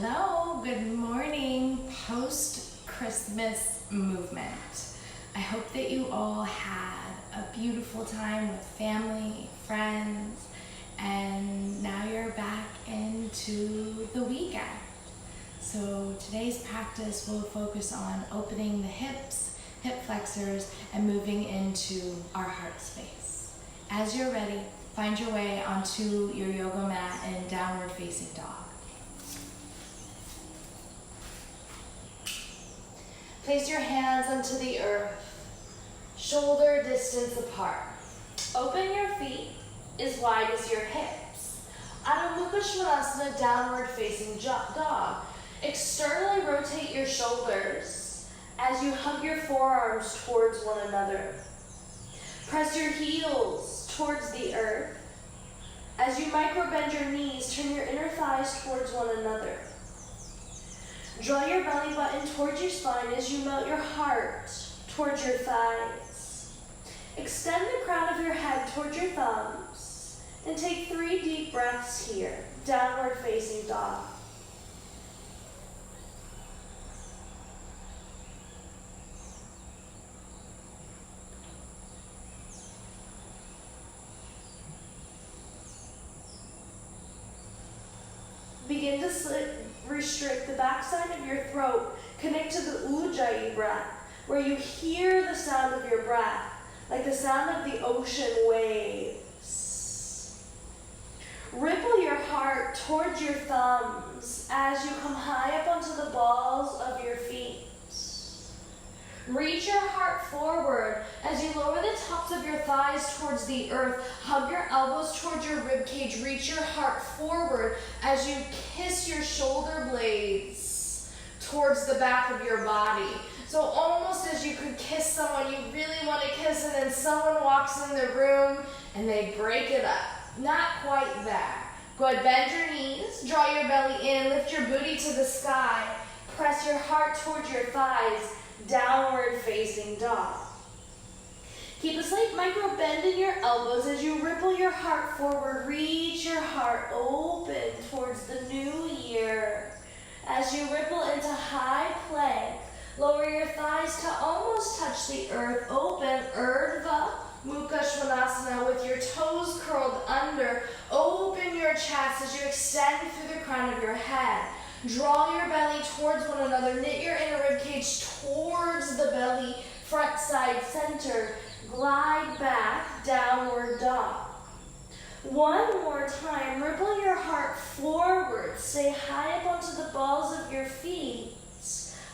Hello, good morning, post-Christmas movement. I hope that you all had a beautiful time with family, friends, and now you're back into the weekend. So today's practice will focus on opening the hips, hip flexors, and moving into our heart space. As you're ready, find your way onto your yoga mat in downward facing dog. Place your hands onto the earth, shoulder distance apart. Open your feet as wide as your hips. Adho Mukha Svanasana, downward facing dog. Externally rotate your shoulders as you hug your forearms towards one another. Press your heels towards the earth. As you micro bend your knees, turn your inner thighs towards one another. Draw your belly button towards your spine as you melt your heart towards your thighs. Extend the crown of your head towards your thumbs and take 3 deep breaths here, downward facing dog. Begin to restrict the backside of your throat. Connect to the Ujjayi breath, where you hear the sound of your breath, like the sound of the ocean waves. Ripple your heart towards your thumbs as you come high up onto the balls of your feet. Reach your heart forward as you lower the tops of your thighs towards the earth. Hug your elbows towards your rib cage. Reach your heart forward as you kiss your shoulder blades towards the back of your body. So almost as you could kiss someone you really want to kiss, and then someone walks in the room and they break it up. Not quite there. Go ahead, bend your knees, draw your belly in, lift your booty to the sky, press your heart towards your thighs, downward facing dog. Keep a slight micro bend in your elbows as you ripple your heart forward. Reach your heart open towards the new year. As you ripple into high plank, lower your thighs to almost touch the earth. Open Urdhva Mukha Svanasana with your toes curled under. Open your chest as you extend through the crown of your head. Draw your belly towards one another. Knit your inner rib cage towards the belly, front, side, center. Glide back, downward dog. One more time. Ripple your heart forward. Stay high up onto the balls of your feet.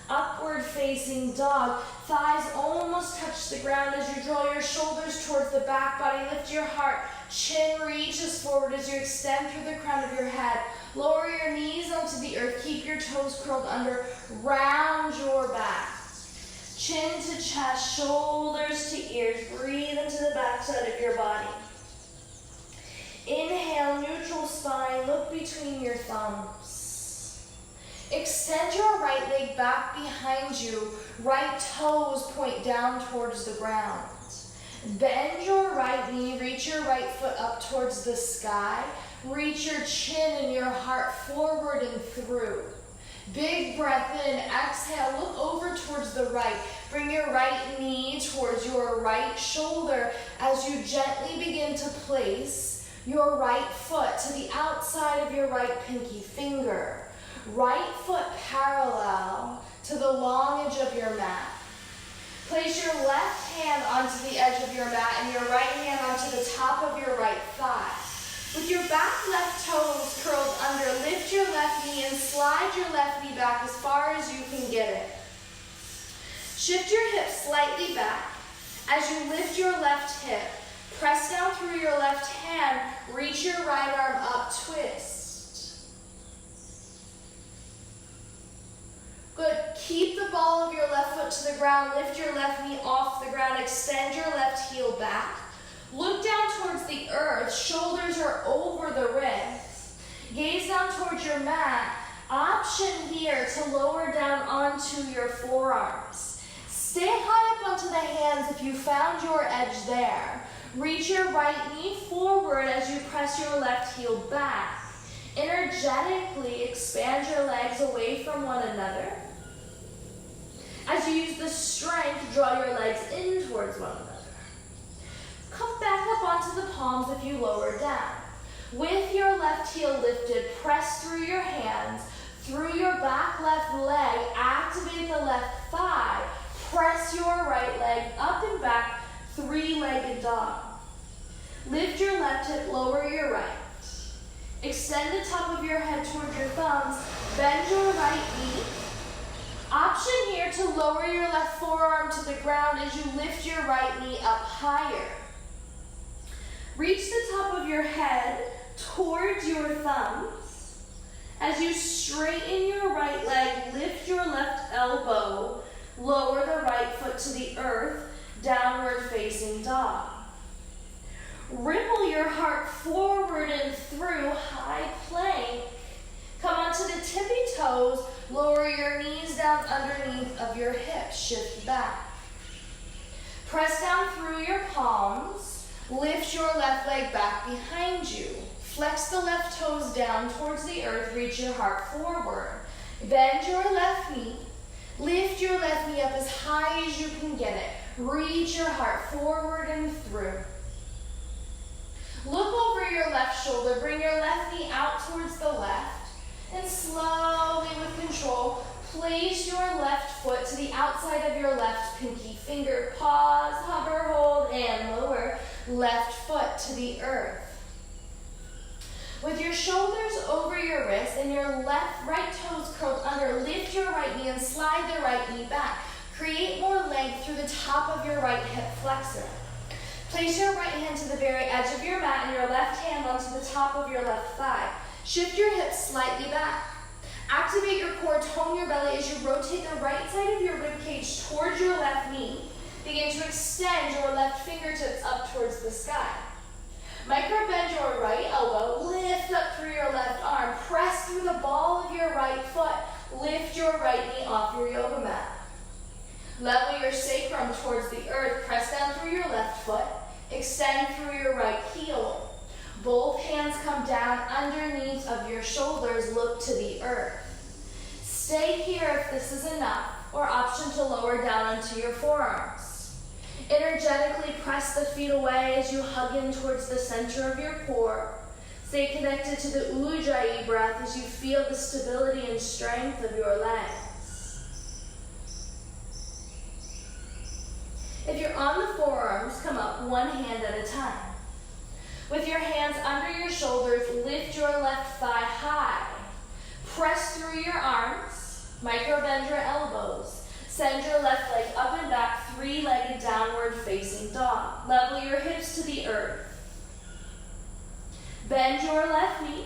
Upward facing dog. Thighs almost touch the ground as you draw your shoulders towards the back body. Lift your heart. Chin reaches forward as you extend through the crown of your head. Lower your knees onto the earth. Keep your toes curled under. Round your back. Chin to chest, shoulders to ears. Breathe into the backside of your body. Inhale, neutral spine. Look between your thumbs. Extend your right leg back behind you. Right toes point down towards the ground. Bend your right knee. Reach your right foot up towards the sky. Reach your chin and your heart forward and through. Big breath in. Exhale. Look over towards the right. Bring your right knee towards your right shoulder as you gently begin to place your right foot to the outside of your right pinky finger. Right foot parallel to the long edge of your mat. Place your left hand onto the edge of your mat and your right hand onto the top of your right thigh. With your back left toes curled under, lift your left knee and slide your left knee back as far as you can get it. Shift your hips slightly back. As you lift your left hip, press down through your left hand, reach your right arm up, twist. Good. Keep the ball of your left foot to the ground, lift your left knee off the ground, extend your left heel back. Look down towards the earth, shoulders are over the wrists. Gaze down towards your mat. Option here to lower down onto your forearms. Stay high up onto the hands if you found your edge there. Reach your right knee forward as you press your left heel back. Energetically expand your legs away from one another. As you use the strength, draw your legs in towards one another. Come back up onto the palms if you lower down. With your left heel lifted, press through your hands, through your back left leg, activate the left thigh, press your right leg up and back, three-legged dog. Lift your left hip, lower your right. Extend the top of your head towards your thumbs, bend your right knee. Option here to lower your left forearm to the ground as you lift your right knee up higher. Reach the top of your head towards your thumbs. As you straighten your right leg, lift your left elbow, lower the right foot to the earth, downward facing dog. Ripple your heart forward and through, high plank. Come onto the tippy toes, lower your knees down underneath of your hips, shift back. Press down through your palms, lift your left leg back behind you. Flex the left toes down towards the earth, reach your heart forward. Bend your left knee, lift your left knee up as high as you can get it. Reach your heart forward and through. Look over your left shoulder, bring your left knee out towards the left, and slowly with control, place your left foot to the outside of your left pinky finger. Pause, hover, hold, and lower. Left foot to the earth. With your shoulders over your wrists and your right toes curled under, lift your right knee and slide the right knee back. Create more length through the top of your right hip flexor. Place your right hand to the very edge of your mat and your left hand onto the top of your left thigh. Shift your hips slightly back. Activate your core, tone your belly as you rotate the right side of your ribcage towards your left knee. Begin to extend your left fingertips up towards the sky. Micro bend your right elbow, lift up through your left arm, press through the ball of your right foot, lift your right knee off your yoga mat. Level your sacrum towards the earth, press down through your left foot, extend through your right heel. Both hands come down underneath of your shoulders, look to the earth. Stay here if this is enough, or option to lower down onto your forearms. Energetically press the feet away as you hug in towards the center of your core. Stay connected to the Ujjayi breath as you feel the stability and strength of your legs. If you're on the forearms, come up one hand at a time. With your hands under your shoulders, lift your left thigh high. Press through your arms, micro bend your elbows. Send your left leg up and back, three-legged downward facing dog. Level your hips to the earth. Bend your left knee.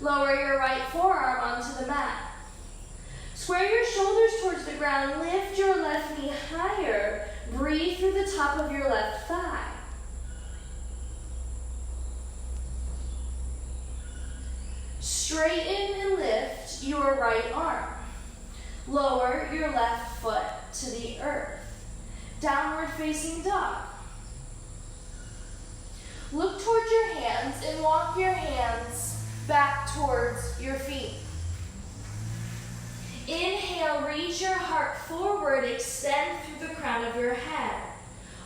Lower your right forearm onto the mat. Square your shoulders towards the ground. Lift your left knee higher. Breathe through the top of your left thigh. Straighten and lift your right arm. Lower your left foot to the earth. Downward facing dog. Look towards your hands and walk your hands back towards your feet. Inhale, reach your heart forward, extend through the crown of your head.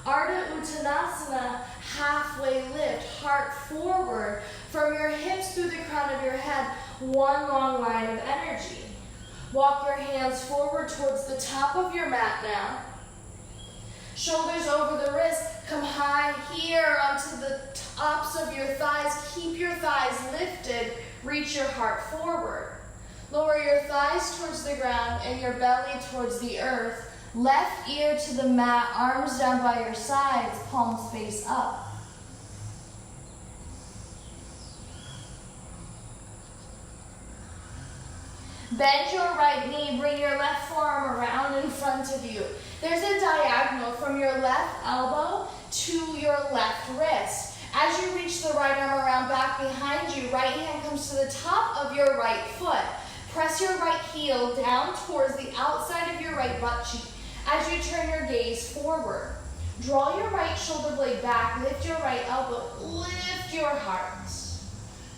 Ardha Uttanasana, halfway lift, heart forward. From your hips through the crown of your head, one long line of energy. Walk your hands forward towards the top of your mat now. Shoulders over the wrist, come high here onto the tops of your thighs. Keep your thighs lifted, reach your heart forward. Lower your thighs towards the ground and your belly towards the earth. Left ear to the mat, arms down by your sides, palms face up. Bend your right knee, bring your left forearm around in front of you. There's a diagonal from your left elbow to your left wrist. As you reach the right arm around back behind you, right hand comes to the top of your right foot. Press your right heel down towards the outside of your right butt cheek as you turn your gaze forward. Draw your right shoulder blade back, lift your right elbow, lift your heart.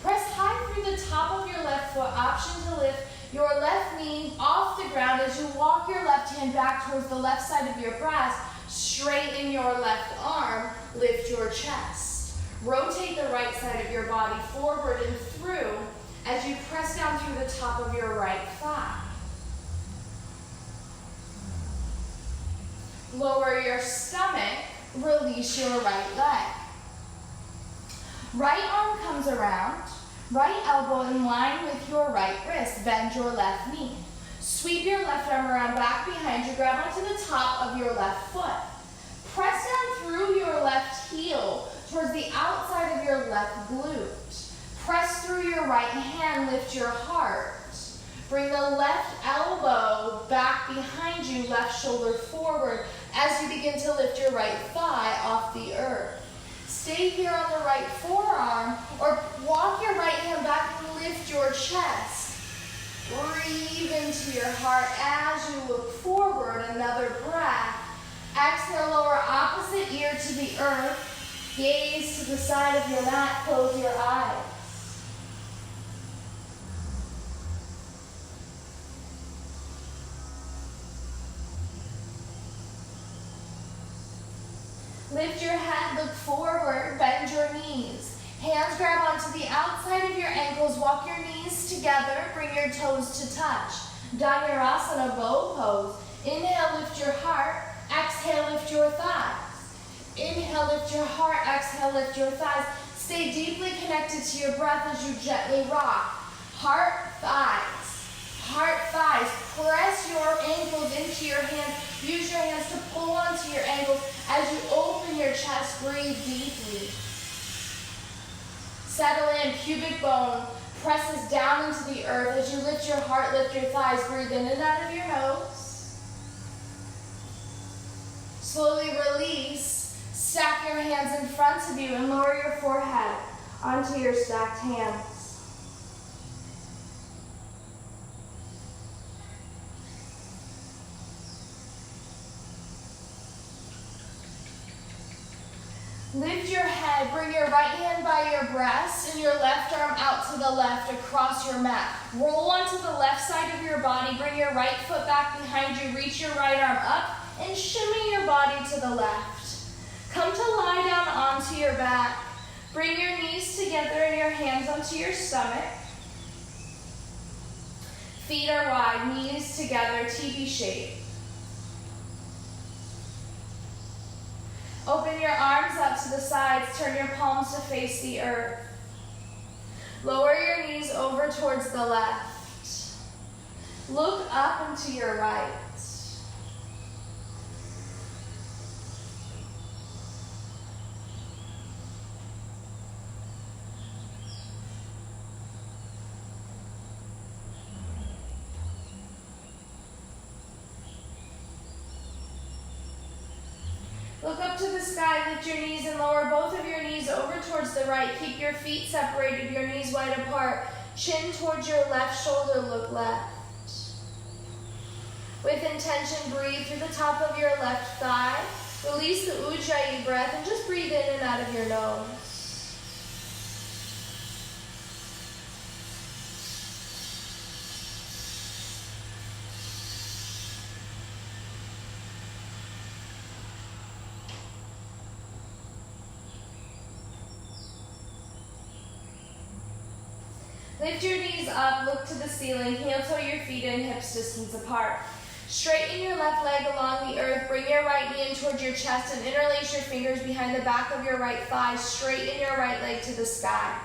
Press high through the top of your left foot. Option to lift your left knee off the ground as you walk your left hand back towards the left side of your breast. Straighten your left arm, lift your chest. Rotate the right side of your body forward and through as you press down through the top of your right thigh. Lower your stomach, release your right leg. Right arm comes around, right elbow in line with your right wrist, bend your left knee. Sweep your left arm around back behind you, grab onto the top of your left foot. Press down through your left heel towards the outside of your left glute. Press through your right hand, lift your heart. Bring the left elbow back behind you, left shoulder forward as you begin to lift your right thigh off the earth. Stay here on the right forearm or walk your right hand back and lift your chest. Breathe into your heart as you look forward, another breath. Exhale, lower opposite ear to the earth. Gaze to the side of your mat, close your eyes. Lift your head, look forward, bend your knees. Hands grab onto the outside of your ankles, walk your knees together, bring your toes to touch. Dhanurasana, bow pose. Inhale, lift your heart. Exhale, lift your thighs. Inhale, lift your heart. Exhale, lift your thighs. Stay deeply connected to your breath as you gently rock. Heart, thighs. Heart, thighs. Press your ankles into your hands. Use your hands to pull onto your ankles as you open your chest. Breathe deeply. Settle in. Pubic bone presses down into the earth as you lift your heart, lift your thighs. Breathe in and out of your nose. Slowly release. Stack your hands in front of you and lower your forehead onto your stacked hands. Lift your head, bring your right hand by your breast and your left arm out to the left across your mat. Roll onto the left side of your body, bring your right foot back behind you, reach your right arm up and shimmy your body to the left. Come to lie down onto your back. Bring your knees together and your hands onto your stomach. Feet are wide, knees together, teepee shape. Open your arms up to the sides, turn your palms to face the earth. Lower your knees over towards the left. Look up and to your right. Look up to the sky, lift your knees and lower both of your knees over towards the right. Keep your feet separated, your knees wide apart. Chin towards your left shoulder, look left. With intention, breathe through the top of your left thigh. Release the Ujjayi breath and just breathe in and out of your nose. Lift your knees up, look to the ceiling, heel toe your feet in, hips distance apart. Straighten your left leg along the earth, bring your right knee in towards your chest and interlace your fingers behind the back of your right thigh. Straighten your right leg to the sky.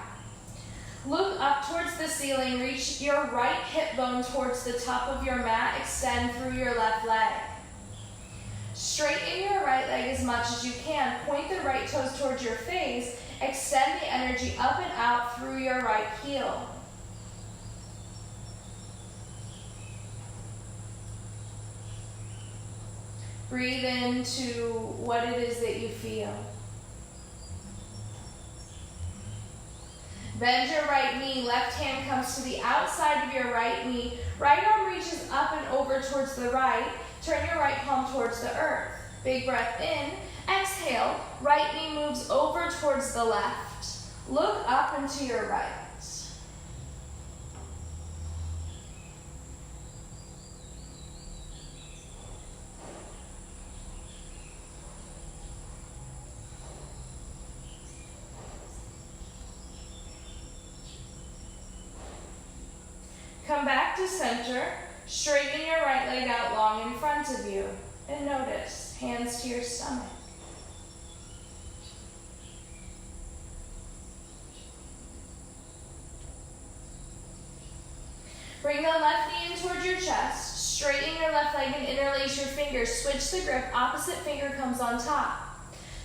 Look up towards the ceiling, reach your right hip bone towards the top of your mat, extend through your left leg. Straighten your right leg as much as you can, point the right toes towards your face, extend the energy up and out through your right heel. Breathe into what it is that you feel. Bend your right knee, left hand comes to the outside of your right knee. Right arm reaches up and over towards the right. Turn your right palm towards the earth. Big breath in. Exhale, right knee moves over towards the left. Look up and to your right. Come back to center. Straighten your right leg out long in front of you. And notice, hands to your stomach. Bring the left knee in towards your chest. Straighten your left leg and interlace your fingers. Switch the grip. Opposite finger comes on top.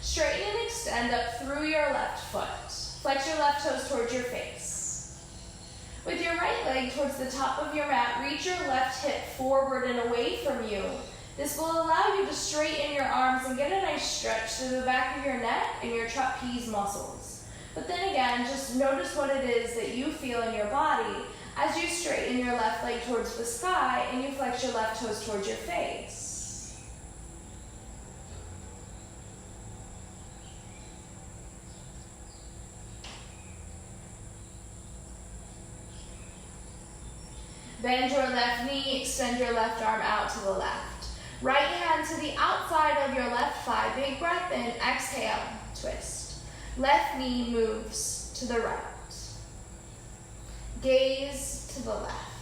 Straighten and extend up through your left foot. Flex your left toes towards your face. With your right leg towards the top of your mat, reach your left hip forward and away from you. This will allow you to straighten your arms and get a nice stretch through the back of your neck and your trapeze muscles. But then again, just notice what it is that you feel in your body as you straighten your left leg towards the sky and you flex your left toes towards your face. Bend your left knee, extend your left arm out to the left. Right hand to the outside of your left thigh. Big breath in, exhale, twist. Left knee moves to the right. Gaze to the left.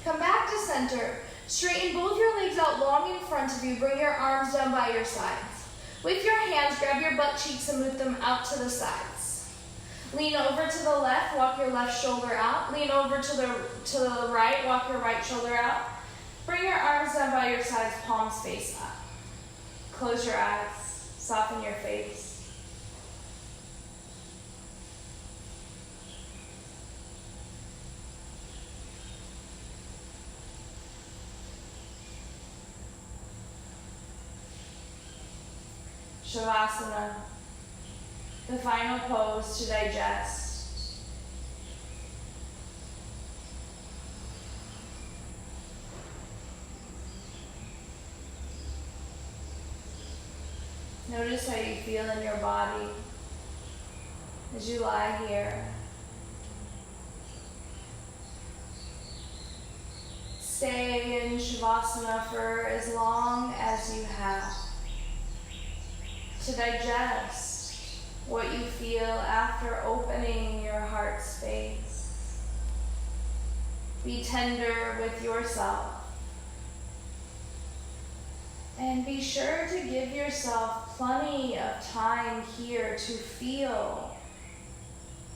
Come back to center. Straighten both your legs out long in front of you. Bring your arms down by your sides. With your hands, grab your butt cheeks and move them out to the sides. Lean over to the left, walk your left shoulder out. Lean over to the right, walk your right shoulder out. Bring your arms down by your sides, palms face up. Close your eyes, soften your face. Shavasana, the final pose to digest. Notice how you feel in your body as you lie here. Stay in Shavasana for as long as you have to digest what you feel after opening your heart space. Be tender with yourself. And be sure to give yourself plenty of time here to feel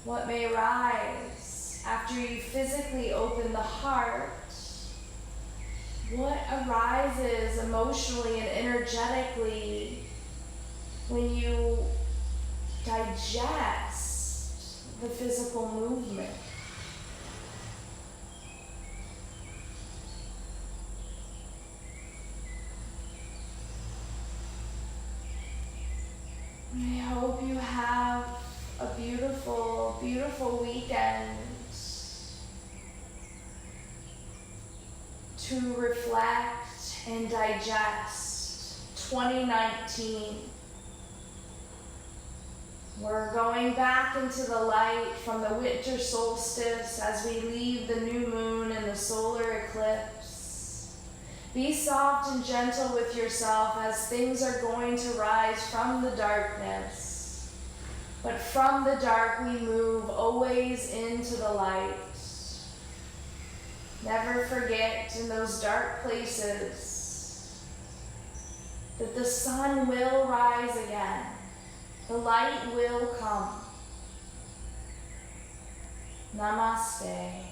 what may rise after you physically open the heart. What arises emotionally and energetically when you digest the physical movement. I hope you have a beautiful, beautiful weekend to reflect and digest 2019. We're going back into the light from the winter solstice as we leave the new moon and the solar eclipse. Be soft and gentle with yourself as things are going to rise from the darkness. But from the dark we move always into the light. Never forget in those dark places that the sun will rise again. The light will come. Namaste.